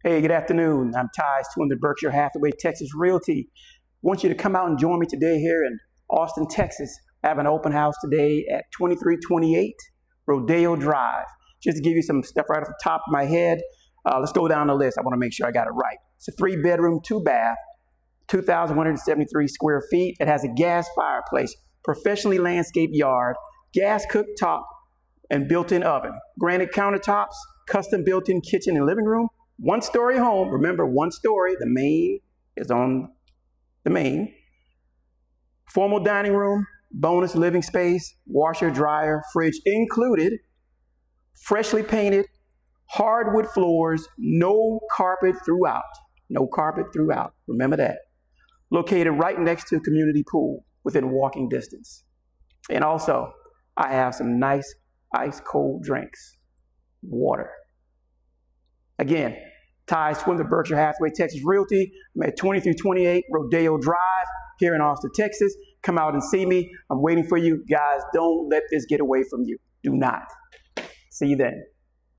Hey, good afternoon. I'm Ty Swim, the Berkshire Hathaway Texas Realty. I want you to come out and join me today here in Austin, Texas. I have an open house today at 2328 Rodeo Drive. Just to give you some stuff right off the top of my head, let's go down the list. I want to make sure I got it right. It's a 3-bedroom, 2-bath, 2,173 square feet. It has a gas fireplace, professionally landscaped yard, gas cooktop, and built-in oven. Granite countertops, custom built-in kitchen and living room. 1-story home. Remember, 1 story. The main is on the main. Formal dining room, bonus living space, washer, dryer, fridge included. Freshly painted, hardwood floors, no carpet throughout. No carpet throughout. Remember that. Located right next to a community pool within walking distance. And also, I have some nice ice cold drinks. Water. Again, Ty Swim, the Berkshire Hathaway Texas Realty. I'm at 2328 Rodeo Drive here in Austin, Texas. Come out and see me. I'm waiting for you. Guys, don't let this get away from you. Do not. See you then.